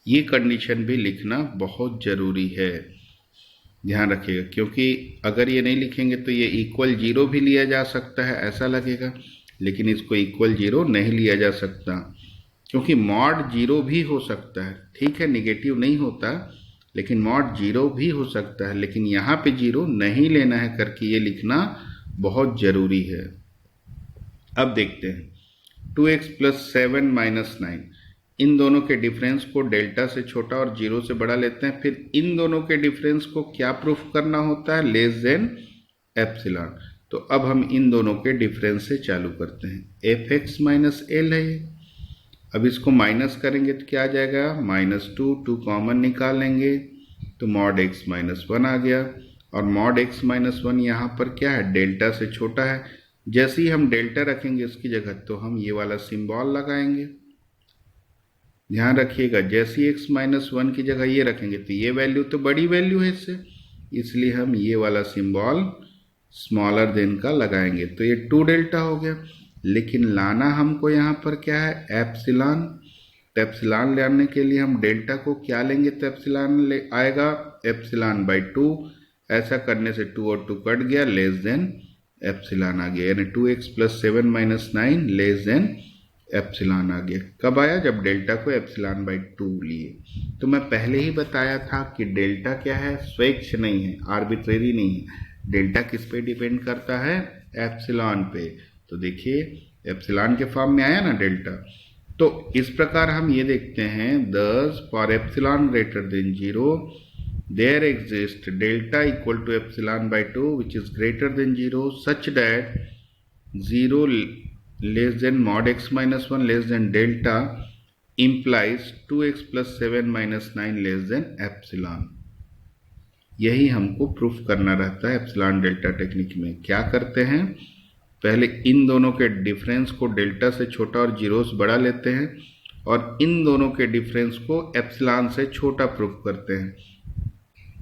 ये कंडीशन भी लिखना बहुत ज़रूरी है, ध्यान रखिएगा। क्योंकि अगर ये नहीं लिखेंगे तो ये इक्वल 0 भी लिया जा सकता है, ऐसा लगेगा, लेकिन इसको इक्वल 0 नहीं लिया जा सकता, क्योंकि मॉड 0 भी हो सकता है। ठीक है, निगेटिव नहीं होता, लेकिन मॉड 0 भी हो सकता है, लेकिन यहाँ पे 0 नहीं लेना है करके ये लिखना बहुत ज़रूरी है। अब देखते हैं 2x प्लस 7 माइनस 9, इन दोनों के डिफरेंस को डेल्टा से छोटा और 0 से बड़ा लेते हैं। फिर इन दोनों के डिफरेंस को क्या प्रूफ करना होता है, लेस देन एप्सिलॉन। तो अब हम इन दोनों के डिफरेंस से चालू करते हैं। एफ एक्स माइनस एल है ये, अब इसको माइनस करेंगे तो क्या आ जाएगा, -2, 2 कॉमन निकाल लेंगे तो मॉड एक्स माइनस 1 आ गया। और मॉड एक्स माइनस 1 यहाँ पर क्या है, डेल्टा से छोटा है। जैसे ही हम डेल्टा रखेंगे इसकी जगह तो हम ये वाला सिंबल लगाएंगे, ध्यान रखिएगा। जैसे ही एक्स माइनस 1 की जगह ये रखेंगे तो ये वैल्यू तो बड़ी वैल्यू है इससे, इसलिए हम ये वाला सिंबल स्मॉलर देन का लगाएंगे। तो ये 2 डेल्टा हो गया, लेकिन लाना हमको यहाँ पर क्या है, एप्सिलॉन। तो एप्सिलॉन लाने के लिए हम डेल्टा को क्या लेंगे, तो एप्सिलॉन ले आएगा एप्सिलॉन बाई 2। ऐसा करने से 2 और 2 कट गया, लेस देन एप्सिलॉन आ गया, यानी 2x plus 7 minus 9 less than epsilon आ गया। कब आया, जब डेल्टा को एप्सिलॉन बाई 2 लिए। तो मैं पहले ही बताया था कि डेल्टा क्या है, स्वेच्छ नहीं है, आर्बिट्रेरी नहीं है। डेल्टा किस पे डिपेंड करता है, एप्सिलॉन पे। तो देखिए एप्सिलॉन के फॉर्म में आया ना डेल्टा। तो इस प्रकार हम ये देखते हैं, 10 for epsilon greater than 0 there exists delta equal to epsilon by 2 which is greater than 0 such that 0 less than mod x minus 1 less than delta implies 2x plus 7 minus 9 less than epsilon। यही हमको proof करना रहता है epsilon delta technique में। क्या करते हैं, पहले इन दोनों के डिफरेंस को डेल्टा से छोटा और जीरो से बड़ा लेते हैं और इन दोनों के डिफरेंस को एप्सिलॉन से छोटा प्रूफ करते हैं।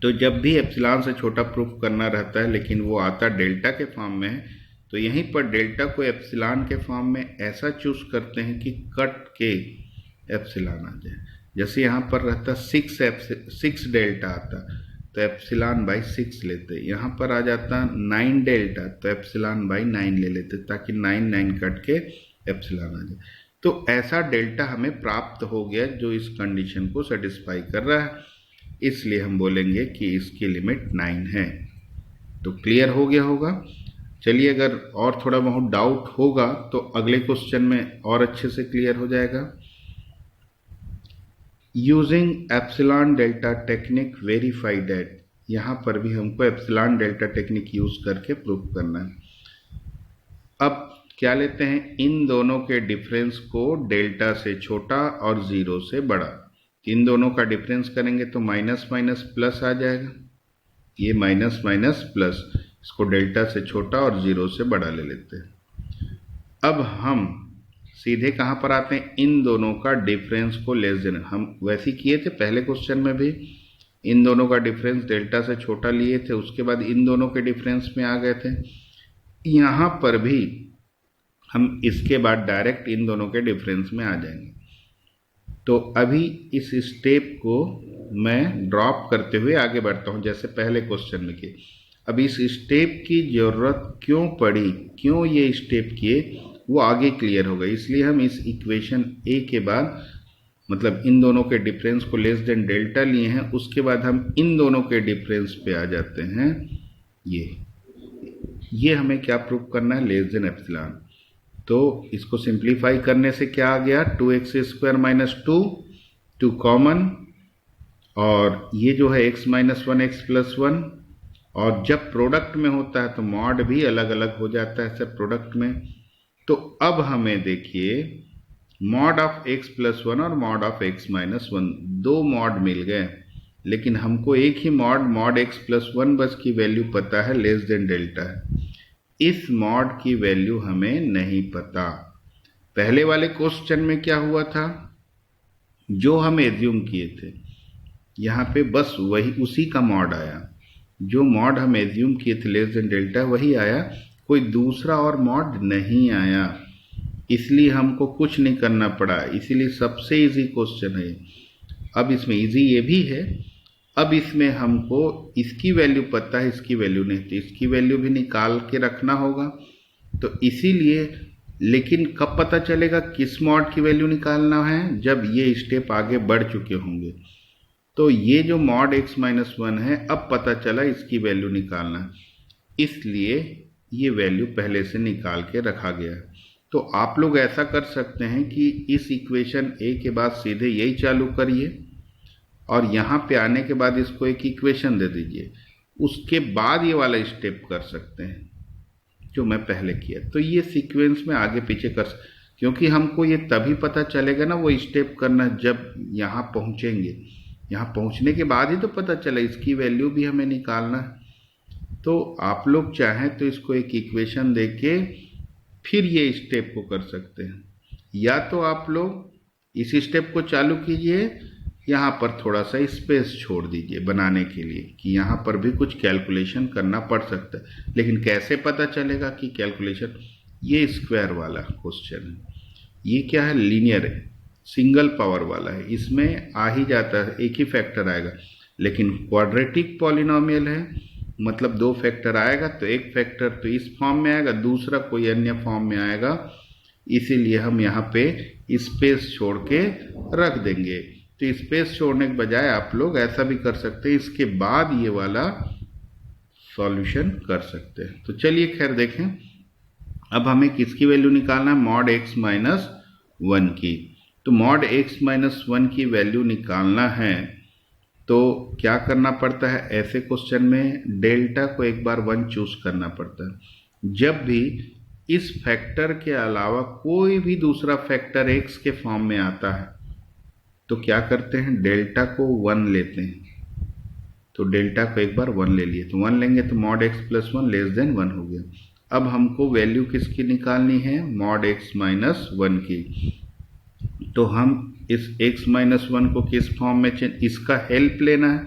तो जब भी एप्सिलॉन से छोटा प्रूफ करना रहता है लेकिन वो आता डेल्टा के फॉर्म में है, तो यहीं पर डेल्टा को एप्सिलॉन के फॉर्म में ऐसा चूज करते हैं कि कट के एप्सिलॉन आ जाए। जैसे यहाँ पर रहता 6 डेल्टा आता तो एप्सिलॉन बाई 6 लेते, यहाँ पर आ जाता 9 डेल्टा तो एप्सिलॉन बाई 9 ले लेते ताकि 9 कट के एप्सिलॉन आ जाए। तो ऐसा डेल्टा हमें प्राप्त हो गया जो इस कंडीशन को सेटिस्फाई कर रहा है, इसलिए हम बोलेंगे कि इसकी लिमिट 9 है। तो क्लियर हो गया होगा। चलिए, अगर और थोड़ा बहुत डाउट होगा तो अगले क्वेश्चन में और अच्छे से क्लियर हो जाएगा। Using epsilon delta technique verify that, यहाँ पर भी हमको एप्सिलॉन डेल्टा टेक्निक यूज करके प्रूव करना है। अब क्या लेते हैं, इन दोनों के डिफरेंस को डेल्टा से छोटा और 0 से बड़ा। इन दोनों का डिफरेंस करेंगे तो माइनस माइनस प्लस आ जाएगा, ये माइनस माइनस प्लस, इसको डेल्टा से छोटा और 0 से बड़ा ले लेते हैं। अब हम सीधे कहाँ पर आते हैं, इन दोनों का डिफरेंस को लेस देन, हम वैसे किए थे पहले क्वेश्चन में भी, इन दोनों का डिफरेंस डेल्टा से छोटा लिए थे, उसके बाद इन दोनों के डिफरेंस में आ गए थे। यहाँ पर भी हम इसके बाद डायरेक्ट इन दोनों के डिफरेंस में आ जाएंगे। तो अभी इस स्टेप को मैं ड्रॉप करते हुए आगे बढ़ता हूँ जैसे पहले क्वेश्चन में किए। अब इस स्टेप की जरूरत क्यों पड़ी, क्यों ये स्टेप किए, वो आगे क्लियर होगा। इसलिए हम इस इक्वेशन ए के बाद, मतलब इन दोनों के डिफरेंस को लेस देन डेल्टा लिए हैं, उसके बाद हम इन दोनों के डिफरेंस पे आ जाते हैं। ये हमें क्या प्रूव करना है, लेस देन एप्सिलॉन। तो इसको सिंप्लीफाई करने से क्या आ गया, 2x स्क्वायर माइनस 2 कॉमन, और ये जो है x माइनस 1 x प्लस 1, और जब प्रोडक्ट में होता है तो मॉड भी अलग अलग हो जाता है सर प्रोडक्ट में। तो अब हमें देखिए मॉड ऑफ x प्लस 1 और मॉड ऑफ x माइनस 1, दो मॉड मिल गए, लेकिन हमको एक ही मॉड x प्लस 1 बस की वैल्यू पता है, लेस देन डेल्टा है। इस मॉड की वैल्यू हमें नहीं पता। पहले वाले क्वेश्चन में क्या हुआ था, जो हम एज्यूम किए थे यहाँ पे बस वही उसी का मॉड आया, जो मॉड हम एज्यूम किए थे लेस देन डेल्टा वही आया, कोई दूसरा और मॉड नहीं आया। इसलिए हमको कुछ नहीं करना पड़ा, इसीलिए सबसे इजी क्वेश्चन है। अब इसमें इजी ये भी है, अब इसमें हमको इसकी वैल्यू पता है, इसकी वैल्यू नहीं, तो इसकी वैल्यू भी निकाल के रखना होगा। तो इसीलिए, लेकिन कब पता चलेगा किस मॉड की वैल्यू निकालना है, जब ये स्टेप आगे बढ़ चुके होंगे। तो ये जो मॉड x माइनस 1 है, अब पता चला इसकी वैल्यू निकालना है, इसलिए ये वैल्यू पहले से निकाल के रखा गया है। तो आप लोग ऐसा कर सकते हैं कि इस इक्वेशन ए के बाद सीधे यही चालू करिए और यहाँ पे आने के बाद इसको एक इक्वेशन दे दीजिए, उसके बाद ये वाला स्टेप कर सकते हैं जो मैं पहले किया। तो ये सीक्वेंस में आगे पीछे कर क्योंकि हमको ये तभी पता चलेगा ना वो स्टेप करना जब यहाँ पहुँचेंगे, यहाँ पहुँचने के बाद ही तो पता चला, इसकी वैल्यू भी हमें निकालना है। तो आप लोग चाहें तो इसको एक इक्वेशन दे के फिर ये स्टेप को कर सकते हैं, या तो आप लोग इस स्टेप को चालू कीजिए, यहाँ पर थोड़ा सा स्पेस छोड़ दीजिए बनाने के लिए कि यहाँ पर भी कुछ कैलकुलेशन करना पड़ सकता है। लेकिन कैसे पता चलेगा कि कैलकुलेशन, ये स्क्वायर वाला क्वेश्चन है, ये क्या है, लीनियर है, सिंगल पावर वाला है, इसमें आ ही जाता है, एक ही फैक्टर आएगा। लेकिन क्वाड्रेटिक पॉलिनोमियल है, मतलब दो फैक्टर आएगा तो एक फैक्टर तो इस फॉर्म में आएगा, दूसरा कोई अन्य फॉर्म में आएगा, इसीलिए हम यहाँ पे स्पेस छोड़ के रख देंगे। तो स्पेस छोड़ने के बजाय आप लोग ऐसा भी कर सकते हैं, इसके बाद ये वाला सॉल्यूशन कर सकते हैं। तो चलिए खैर देखें, अब हमें किसकी वैल्यू निकालना है, मॉड x-1 की। तो मॉड x -1 की वैल्यू निकालना है तो क्या करना पड़ता है ऐसे क्वेश्चन में, डेल्टा को एक बार 1 चूज करना पड़ता है। जब भी इस फैक्टर के अलावा कोई भी दूसरा फैक्टर x के फॉर्म में आता है तो क्या करते हैं, डेल्टा को 1 लेते हैं। तो डेल्टा को एक बार 1 ले लिए, तो 1 लेंगे तो mod x plus 1 less than 1 हो गया। अब हमको वैल्यू किसकी निकालनी है, मॉड x माइनस 1 की। तो हम इस x माइनस 1 को किस फॉर्म में इसका हेल्प लेना है,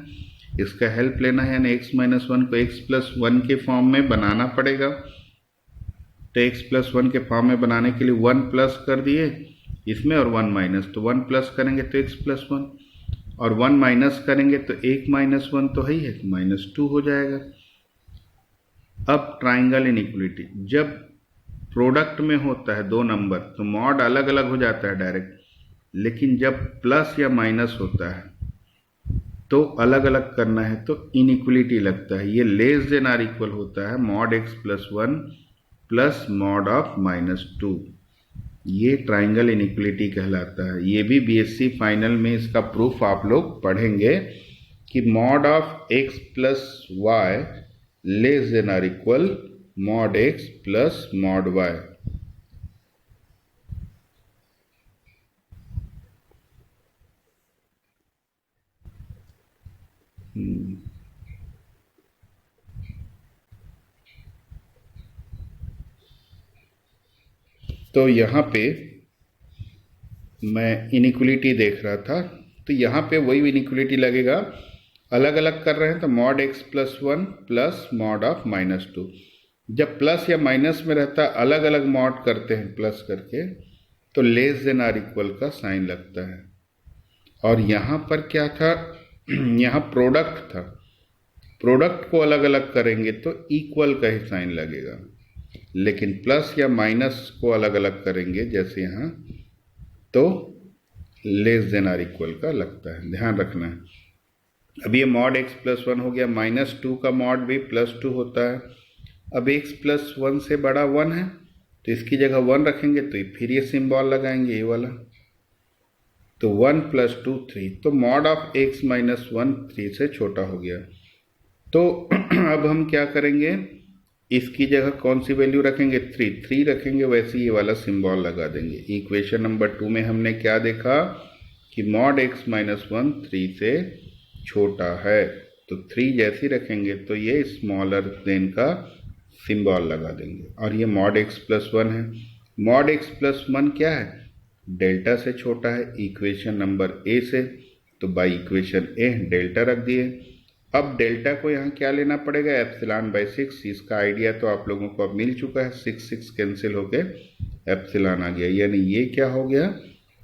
इसका हेल्प लेना है, यानी x माइनस 1 को x प्लस 1 के फॉर्म में बनाना पड़ेगा। तो x प्लस 1 के फॉर्म में बनाने के लिए 1 प्लस कर दिए इसमें और 1 माइनस, तो 1 प्लस करेंगे तो x प्लस 1 और 1 माइनस करेंगे तो 1 माइनस 1 तो है ही है, -2 हो जाएगा। अब ट्राइंगल इनइक्वलिटी, जब प्रोडक्ट में होता है दो नंबर तो मॉड अलग अलग हो जाता है डायरेक्ट, लेकिन जब प्लस या माइनस होता है तो अलग अलग करना है तो इनइक्वलिटी लगता है। ये लेस देन आर इक्वल होता है mod x plus 1 plus mod of -2, ये ट्राइंगल इनइक्वलिटी कहलाता है। ये भी बीएससी फाइनल में इसका प्रूफ आप लोग पढ़ेंगे कि mod of x plus y less than or equal mod x plus mod y। तो यहाँ पे मैं इनइक्वलिटी देख रहा था, तो यहाँ पे वही इनइक्वलिटी लगेगा, अलग अलग कर रहे हैं तो mod x plus 1 plus mod of -2। जब प्लस या माइनस में रहता है अलग अलग मॉड करते हैं प्लस करके तो लेस देन आर इक्वल का साइन लगता है। और यहाँ पर क्या था, यहाँ प्रोडक्ट था, प्रोडक्ट को अलग अलग करेंगे तो इक्वल का ही साइन लगेगा, लेकिन प्लस या माइनस को अलग अलग करेंगे जैसे यहाँ तो लेस देन आर इक्वल का लगता है, ध्यान रखना है। अब ये मॉड x प्लस 1 हो गया, -2 का मॉड भी +2 होता है। अब x प्लस 1 से बड़ा 1 है तो इसकी जगह 1 रखेंगे तो फिर ये सिंबल लगाएंगे ये वाला, तो 1 + 2 3, तो मॉड ऑफ x माइनस 1 3 से छोटा हो गया। तो अब हम क्या करेंगे, इसकी जगह कौन सी वैल्यू रखेंगे, 3 रखेंगे, वैसे ये वाला सिंबल लगा देंगे। इक्वेशन नंबर 2 में हमने क्या देखा कि मॉड x माइनस 1 3 से छोटा है, तो 3 जैसी रखेंगे तो ये स्मॉलर देन का सिंबल लगा देंगे। और ये मॉड x प्लस 1 है, मॉड x प्लस 1 क्या है, डेल्टा से छोटा है इक्वेशन नंबर ए से, तो बाई इक्वेशन ए डेल्टा रख दिए। अब डेल्टा को यहाँ क्या लेना पड़ेगा, ε/6। इसका आइडिया तो आप लोगों को अब मिल चुका है, 6 कैंसिल होके एप्सिलॉन आ गया, यानी ये क्या हो गया,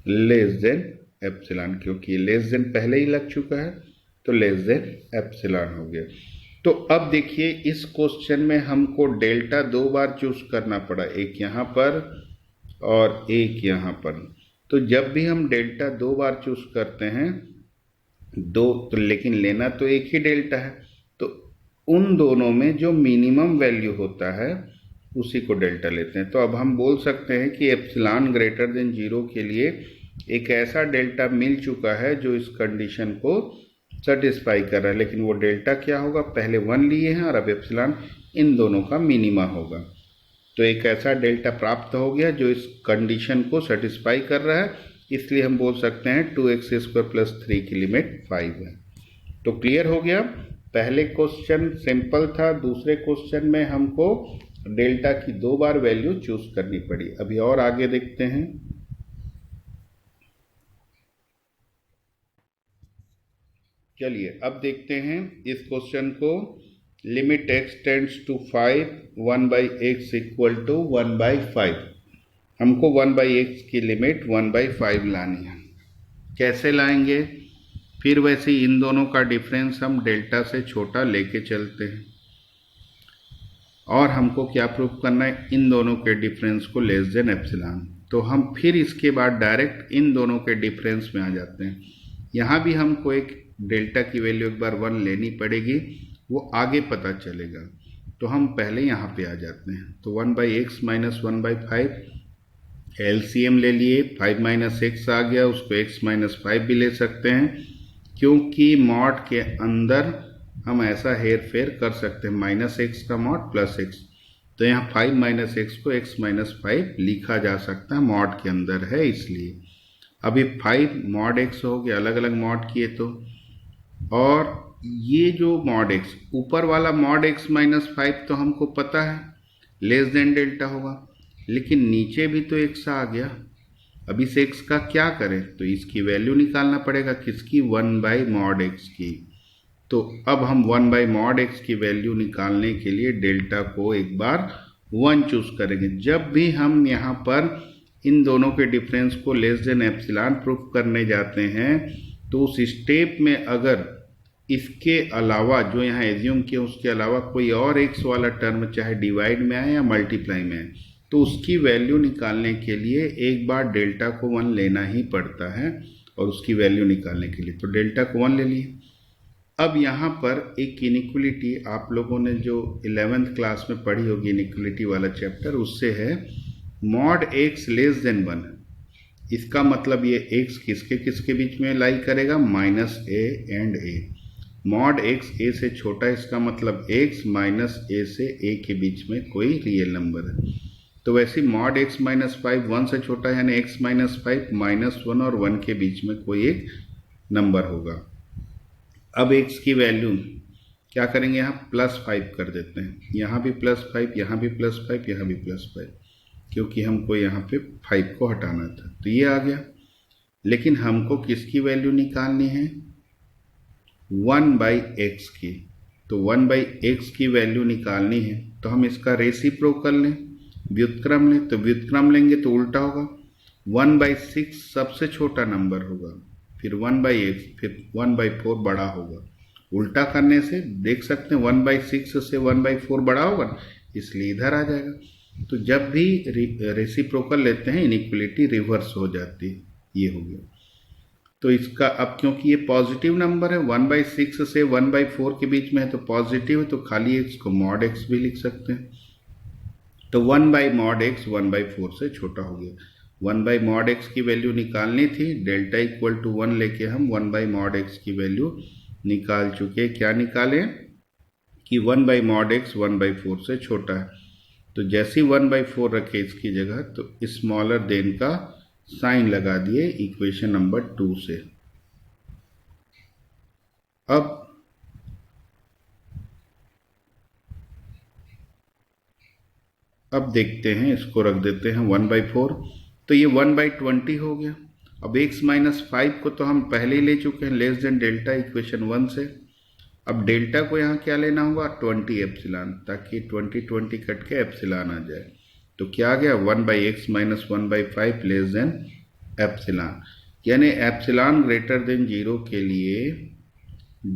लेस देन एप्सिलॉन, क्योंकि लेस देन पहले ही लग चुका है तो लेस देन एप्सिलॉन हो गया। तो अब देखिए इस क्वेश्चन में हमको डेल्टा 2 बार चूज करना पड़ा, एक यहाँ पर और एक यहाँ पर। तो जब भी हम डेल्टा 2 बार चूज करते हैं दो, तो लेकिन लेना तो एक ही डेल्टा है, तो उन दोनों में जो मिनिमम वैल्यू होता है उसी को डेल्टा लेते हैं। तो अब हम बोल सकते हैं कि एप्सिलॉन ग्रेटर देन 0 के लिए एक ऐसा डेल्टा मिल चुका है जो इस कंडीशन को सेटिस्फाई कर रहा है, लेकिन वो डेल्टा क्या होगा, पहले 1 लिए हैं और अब एप्सिलॉन इन दोनों का मिनिमा होगा। तो एक ऐसा डेल्टा प्राप्त हो गया जो इस कंडीशन को सेटिस्फाई कर रहा है, इसलिए हम बोल सकते हैं 2x² + 3 की लिमिट 5 है। तो क्लियर हो गया, पहले क्वेश्चन सिंपल था, दूसरे क्वेश्चन में हमको डेल्टा की 2 बार वैल्यू चूज करनी पड़ी। अभी और आगे देखते हैं। चलिए अब देखते हैं इस क्वेश्चन को, limit x tends to 5 1/x = 1/5। हमको 1/x की लिमिट 1/5 लानी है। कैसे लाएंगे, फिर वैसे इन दोनों का डिफरेंस हम डेल्टा से छोटा लेके चलते हैं, और हमको क्या प्रूफ करना है, इन दोनों के डिफरेंस को लेस देन एप्सिलॉन। तो हम फिर इसके बाद डायरेक्ट इन दोनों के डिफरेंस में आ जाते हैं। यहाँ भी हमको एक डेल्टा की वैल्यू एक बार 1 लेनी पड़ेगी, वो आगे पता चलेगा, तो हम पहले यहाँ पे आ जाते हैं। तो 1/x - 1/5 एलसीएम ले लिए, 5 - x आ गया, उसको x - 5 भी ले सकते हैं, क्योंकि मॉड के अंदर हम ऐसा हेर फेर कर सकते हैं, -x का मॉड +x, तो यहाँ 5 - x को x - 5 लिखा जा सकता है, मॉड के अंदर है इसलिए। अभी 5 मॉड x हो गया, अलग अलग मॉड किए तो, और ये जो मॉड x ऊपर वाला मॉड x - 5 तो हमको पता है लेस देन डेल्टा होगा, लेकिन नीचे भी तो x आ गया। अब इस x का क्या करें, तो इसकी वैल्यू निकालना पड़ेगा, किसकी, 1/mod x की। तो अब हम 1/mod x की वैल्यू निकालने के लिए डेल्टा को एक बार 1 चूज करेंगे। जब भी हम यहाँ पर इन दोनों के डिफरेंस को लेस देन एप्सिलॉन प्रूफ करने जाते हैं, तो उस स्टेप में अगर इसके अलावा जो यहाँ एज्यूम किया उसके अलावा कोई और x वाला टर्म चाहे डिवाइड में आए या मल्टीप्लाई में आए, तो उसकी वैल्यू निकालने के लिए एक बार डेल्टा को 1 लेना ही पड़ता है, और उसकी वैल्यू निकालने के लिए तो डेल्टा को 1 ले लिए। अब यहाँ पर एक इनिक्वलिटी आप लोगों ने जो 11th क्लास में पढ़ी होगी, इनिक्वलिटी वाला चैप्टर, उससे है मॉड x लेस देन 1। इसका मतलब ये x किसके किसके बीच में लाई करेगा, -a and a। Mod x a से छोटा, इसका मतलब x -a से a के बीच में कोई रियल नंबर है। तो वैसे मॉड x - 5 1 से छोटा है, यानी x - 5 -1 और 1 के बीच में कोई एक नंबर होगा। अब x की वैल्यू क्या करेंगे, यहाँ +5 कर देते हैं, यहाँ भी +5, यहाँ भी +5, यहाँ भी +5, क्योंकि हमको यहाँ पे 5 को हटाना था, तो ये आ गया। लेकिन हमको किसकी वैल्यू निकालनी है, 1/x की। तो 1/x की वैल्यू निकालनी है, तो हम इसका रेसिप्रोकल लें, व्युत्क्रम लें। तो व्युत्क्रम लेंगे तो उल्टा होगा, 1/6 सबसे छोटा नंबर होगा, फिर 1/x, फिर 1/4 बड़ा होगा। उल्टा करने से देख सकते हैं 1/6 से 1/4 बड़ा होगा, इसलिए इधर आ जाएगा। तो जब भी रेसिप्रोकल लेते हैं इनिक्वलिटी रिवर्स हो जाती है, ये हो गया। तो इसका अब क्योंकि ये पॉजिटिव नंबर है, 1/6 से 1/4 के बीच में है तो पॉजिटिव है, तो खाली x को मॉड x भी लिख सकते हैं। तो 1/mod x 1/4 से छोटा हो गया। 1/mod x की वैल्यू निकालनी थी, डेल्टा इक्वल टू 1 लेके हम 1/mod x की वैल्यू निकाल चुके। क्या निकाले कि 1/mod x 1/4 से छोटा है, तो जैसे 1/4 रखे इसकी जगह, तो स्मॉलर देन का साइन लगा दिए इक्वेशन नंबर 2 से। अब देखते हैं, इसको रख देते हैं 1/4, तो ये 1/20 हो गया। अब x - 5 को तो हम पहले ही ले चुके हैं, लेस देन डेल्टा इक्वेशन 1 से। अब डेल्टा को यहाँ क्या लेना होगा, 20 एप्सिलॉन, ताकि 20 कट के एप्सिलॉन आ जाए। तो क्या आ गया, 1/x - 1/5 लेस देन एप्सिलॉन, यानी एप्सिलॉन ग्रेटर देन 0 के लिए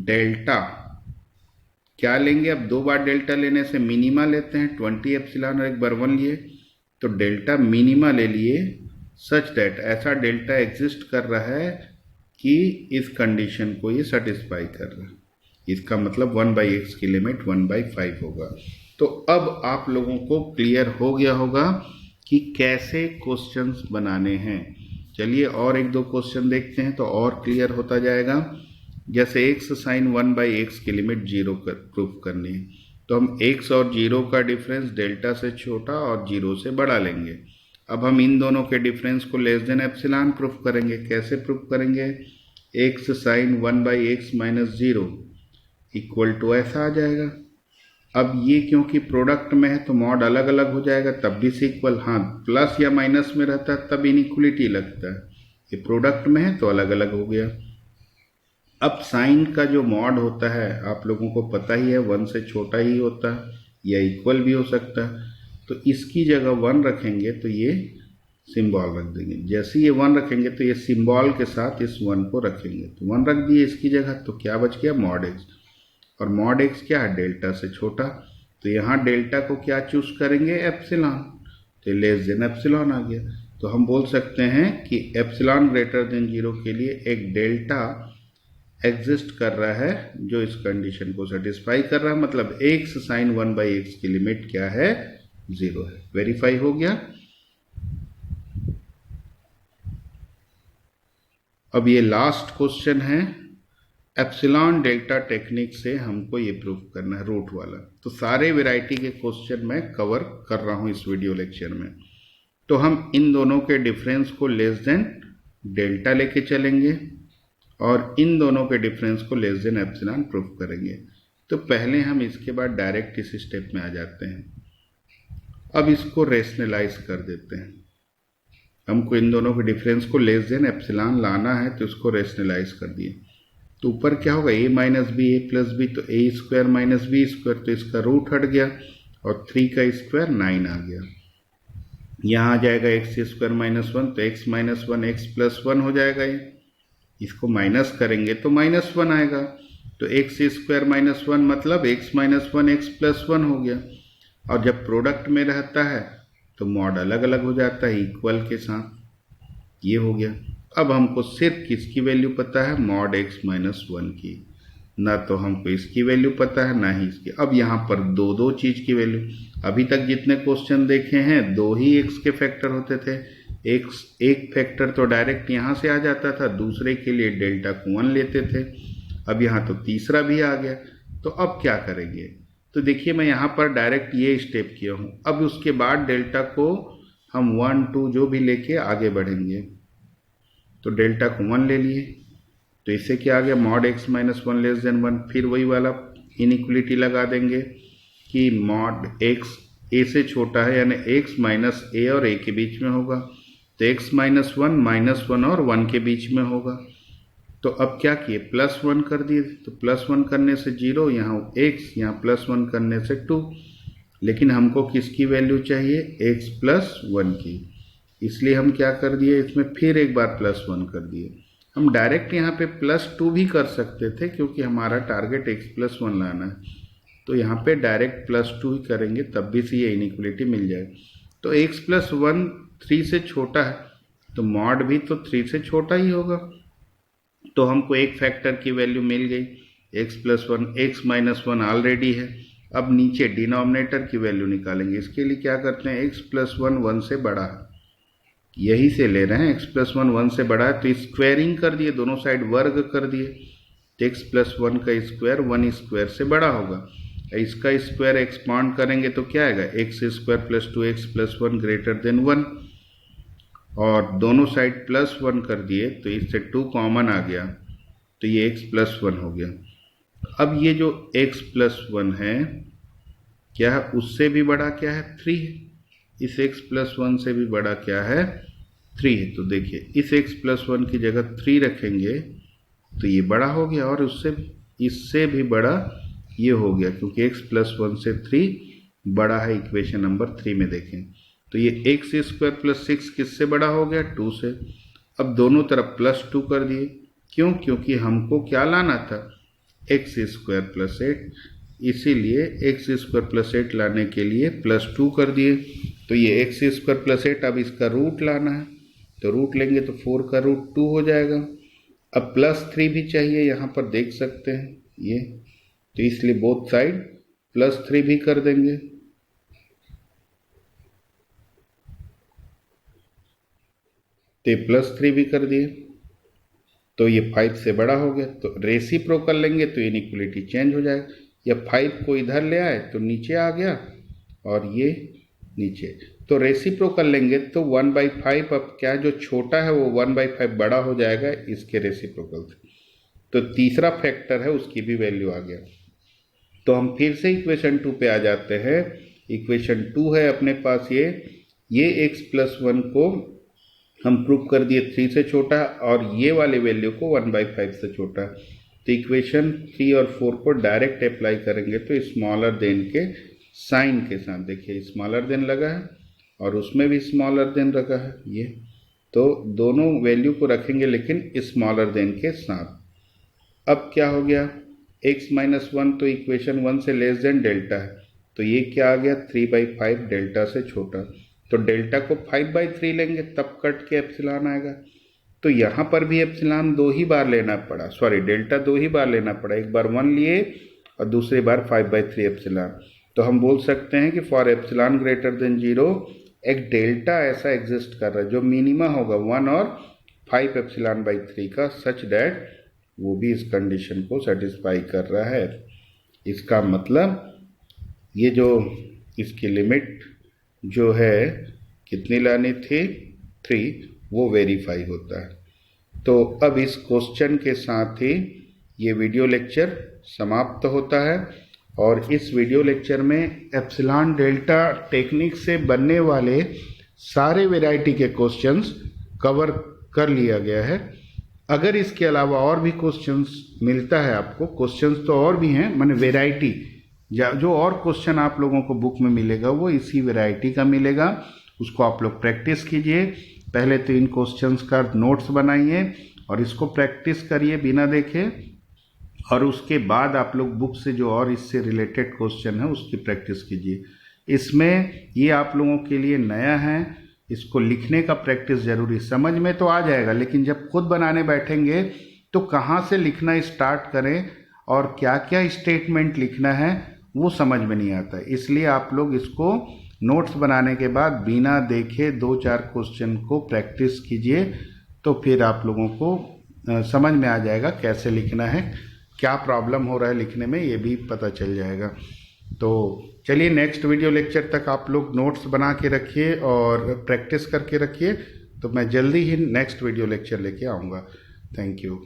डेल्टा क्या लेंगे। अब 2 बार डेल्टा लेने से मिनिमा लेते हैं, 20 एप्सिलॉन और एक बार 1 लिए, तो डेल्टा मिनिमा ले लिए, सच दैट ऐसा डेल्टा एग्जिस्ट कर रहा है कि इस कंडीशन को ये सेटिस्फाई कर रहा है। इसका मतलब 1/x की लिमिट 1/5 होगा। तो अब आप लोगों को क्लियर हो गया होगा कि कैसे क्वेश्चंस बनाने हैं। चलिए और एक दो क्वेश्चन देखते हैं तो और क्लियर होता जाएगा। जैसे x साइन 1/x की लिमिट 0 कर प्रूफ करनी है, तो हम x और 0 का डिफरेंस डेल्टा से छोटा और 0 से बड़ा लेंगे। अब हम इन दोनों के डिफरेंस को लेस देन एप्सिलॉन प्रूफ करेंगे। कैसे प्रूफ करेंगे, x sign 1/x - 0 equal to ऐसा आ जाएगा। अब ये क्योंकि प्रोडक्ट में है तो मॉड अलग अलग हो जाएगा, तब भी सीक्वल, हाँ प्लस या माइनस में रहता है तब इनइक्वलिटी लगता है, ये प्रोडक्ट में है तो अलग अलग हो गया। अब साइन का जो मॉड होता है आप लोगों को पता ही है, 1 से छोटा ही होता है या इक्वल भी हो सकता है, तो इसकी जगह 1 रखेंगे तो ये सिंबल रख देंगे। जैसे ये 1 रखेंगे तो ये सिंबल के साथ इस 1 को रखेंगे, तो 1 रख दिए इसकी जगह, तो क्या बच गया, मॉड x। और मॉड x क्या है, डेल्टा से छोटा, तो यहाँ डेल्टा को क्या चूज करेंगे, एप्सिलॉन, तो लेस देन एप्सिलॉन आ गया। तो हम बोल सकते हैं कि एप्सिलॉन ग्रेटर देन 0 के लिए एक डेल्टा एग्जिस्ट कर रहा है जो इस कंडीशन को सेटिस्फाई कर रहा है, मतलब x साइन 1/x की लिमिट क्या है, 0 है। वेरीफाई हो गया। अब ये लास्ट क्वेश्चन है, एप्सिलॉन डेल्टा टेक्निक से हमको ये प्रूव करना है रूट वाला। तो सारे वैरायटी के क्वेश्चन मैं कवर कर रहा हूँ इस वीडियो लेक्चर में। तो हम इन दोनों के डिफरेंस को लेस देन डेल्टा लेके चलेंगे और इन दोनों के डिफरेंस को लेस देन एप्सिलॉन प्रूव करेंगे। तो पहले हम इसके बाद डायरेक्ट इस स्टेप में आ जाते हैं। अब इसको रेशनलाइज कर देते हैं। हमको इन दोनों के डिफरेंस को लेस देन एप्सिलॉन लाना है, तो इसको रेशनलाइज कर दिए। तो ऊपर क्या होगा, a minus b a plus b, तो a square minus b square, तो इसका रूट हट गया और 3 का स्क्वायर 9 आ गया। यहाँ आ जाएगा एक्स स्क्वायर माइनस 1, तो x माइनस 1 एक्स प्लस 1 हो जाएगा। ये इसको माइनस करेंगे तो माइनस 1 आएगा। तो एक्स स्क्वायर माइनस 1 मतलब x माइनस 1 एक्स प्लस 1 हो गया। और जब प्रोडक्ट में रहता है तो मॉड अलग अलग हो जाता है इक्वल के साथ, ये हो गया। अब हमको सिर्फ किसकी वैल्यू पता है, मॉड x माइनस 1 की, ना तो हमको इसकी वैल्यू पता है ना ही इसकी। अब यहाँ पर दो दो चीज़ की वैल्यू, अभी तक जितने क्वेश्चन देखे हैं दो ही x के फैक्टर होते थे। एक फैक्टर तो डायरेक्ट यहाँ से आ जाता था, दूसरे के लिए डेल्टा को 1 लेते थे। अब यहाँ तो तीसरा भी आ गया। तो अब क्या करेंगे, तो देखिए मैं यहाँ पर डायरेक्ट ये स्टेप किया हूँ। अब उसके बाद डेल्टा को हम 1 2 जो भी लेके आगे बढ़ेंगे। तो डेल्टा को 1 ले लिए, तो इससे क्या आ गया, mod x minus 1 less than 1। फिर वही वाला इनइक्वलिटी लगा देंगे कि मॉड x a से छोटा है, यानी x माइनस a और a के बीच में होगा। तो x माइनस 1 और 1 के बीच में होगा। तो अब क्या किए, प्लस 1 कर दिए। तो प्लस 1 करने से 0, यहाँ x, यहाँ प्लस 1 करने से 2। लेकिन हमको किसकी वैल्यू चाहिए, x प्लस 1 की, इसलिए हम क्या कर दिए, इसमें फिर एक बार प्लस 1 कर दिए। हम डायरेक्ट यहाँ पे प्लस 2 भी कर सकते थे, क्योंकि हमारा टारगेट x प्लस 1 लाना है। तो यहाँ पे डायरेक्ट प्लस 2 ही करेंगे, तब भी से ये इनइक्वलिटी मिल जाए। तो x प्लस 1 3 से छोटा है, तो मॉड भी तो 3 से छोटा ही होगा। तो हमको एक फैक्टर की वैल्यू मिल गई, x plus 1, x minus 1 already है। अब नीचे डिनोमिनेटर की वैल्यू निकालेंगे। इसके लिए क्या करते हैं, x प्लस 1 1 से बड़ा है, यही से ले रहे हैं। x प्लस 1 1 से बड़ा है, तो स्क्वायरिंग कर दिए, दोनों साइड वर्ग कर दिए। तो x प्लस 1 का स्क्वायर 1 स्क्वायर से बड़ा होगा। इसका स्क्वायर एक्सपांड करेंगे तो क्या आएगा, x square plus 2x plus 1 greater than 1। और दोनों साइड प्लस 1 कर दिए, तो इससे 2 कॉमन आ गया, तो ये x प्लस 1 हो गया। अब ये जो x प्लस 1 है क्या है, उससे भी बड़ा क्या है, 3 है। इस x प्लस 1 से भी बड़ा क्या है, 3 है। तो देखिए इस x प्लस 1 की जगह 3 रखेंगे तो ये बड़ा हो गया, और इससे भी बड़ा ये हो गया, क्योंकि x प्लस 1 से 3 बड़ा है। इक्वेशन नंबर 3 में देखें तो ये एक्स स्क्वायर प्लस 6 किससे बड़ा हो गया, 2 से। अब दोनों तरफ प्लस 2 कर दिए, क्यों, क्योंकि हमको क्या लाना था, एक्स स्क्वायर प्लस 8, इसीलिए एक्स स्क्वायर प्लस 8 लाने के लिए प्लस 2 कर दिए। तो ये एक्स स्क्वायर प्लस 8, अब इसका रूट लाना है, तो रूट लेंगे तो 4 का रूट 2 हो जाएगा। अब प्लस 3 भी चाहिए, यहाँ पर देख सकते हैं ये, तो इसलिए बोथ साइड प्लस 3 भी कर देंगे। तो प्लस 3 भी कर दिए, तो ये 5 से बड़ा हो गया। तो रेसिप्रोकल लेंगे तो इनइक्वलिटी चेंज हो जाएगा। या 5 को इधर ले आए तो नीचे आ गया, और ये नीचे। तो रेसिप्रोकल लेंगे तो 1/5, अब क्या जो छोटा है वो 1/5 बड़ा हो जाएगा इसके रेसिप्रोकल से। तो तीसरा फैक्टर है उसकी भी वैल्यू आ गया। तो हम फिर से इक्वेशन 2 पे आ जाते हैं। इक्वेशन 2 है अपने पास ये x प्लस 1 को हम प्रूव कर दिए 3 से छोटा, और ये वाले वैल्यू को 1/5 से छोटा। तो इक्वेशन 3 और 4 को डायरेक्ट अप्लाई करेंगे तो स्मॉलर देन के साइन के साथ, देखिए स्मॉलर देन लगा है और उसमें भी स्मॉलर देन रखा है ये, तो दोनों वैल्यू को रखेंगे लेकिन स्मॉलर देन के साथ। अब क्या हो गया, x माइनस 1 तो इक्वेशन 1 से लेस देन डेल्टा है, तो ये क्या आ गया, 3/5 डेल्टा से छोटा। तो डेल्टा को 5/3 लेंगे तब कट के एप्सिलॉन आएगा। तो यहाँ पर भी एप्सिलॉन 2 ही बार लेना पड़ा, सॉरी डेल्टा 2 ही बार लेना पड़ा, एक बार 1 लिए और दूसरी बार 5/3 एप्सिलॉन। तो हम बोल सकते हैं कि फॉर एप्सिलॉन ग्रेटर देन 0 एक डेल्टा ऐसा एग्जिस्ट कर रहा है जो मिनिमा होगा 1 और 5 एप्सिलॉन/3 का, सच डैट वो भी इस कंडीशन को सेटिस्फाई कर रहा है। इसका मतलब ये जो इसकी लिमिट जो है कितनी लानी थी, 3, वो वेरीफाई होता है। तो अब इस क्वेश्चन के साथ ही ये वीडियो लेक्चर समाप्त होता है और इस वीडियो लेक्चर में एप्सिलॉन डेल्टा टेक्निक से बनने वाले सारे वैरायटी के क्वेश्चंस कवर कर लिया गया है। अगर इसके अलावा और भी क्वेश्चंस मिलता है आपको, क्वेश्चंस तो और भी हैं, माने वैरायटी जो और क्वेश्चन आप लोगों को बुक में मिलेगा वो इसी वैरायटी का मिलेगा। उसको आप लोग प्रैक्टिस कीजिए। पहले तो इन क्वेश्चंस का नोट्स बनाइए और इसको प्रैक्टिस करिए बिना देखे, और उसके बाद आप लोग बुक से जो और इससे रिलेटेड क्वेश्चन है उसकी प्रैक्टिस कीजिए। इसमें ये आप लोगों के लिए नया है, इसको लिखने का प्रैक्टिस जरूरी। समझ में तो आ जाएगा, लेकिन जब खुद बनाने बैठेंगे तो कहाँ से लिखना स्टार्ट करें और क्या क्या स्टेटमेंट लिखना है वो समझ में नहीं आता। इसलिए आप लोग इसको नोट्स बनाने के बाद बिना देखे 2-4 क्वेश्चन को प्रैक्टिस कीजिए, तो फिर आप लोगों को समझ में आ जाएगा कैसे लिखना है, क्या प्रॉब्लम हो रहा है लिखने में ये भी पता चल जाएगा। तो चलिए नेक्स्ट वीडियो लेक्चर तक आप लोग नोट्स बना के रखिए और प्रैक्टिस करके रखिए। तो मैं जल्दी ही नेक्स्ट वीडियो लेक्चर लेके आऊँगा। Thank you.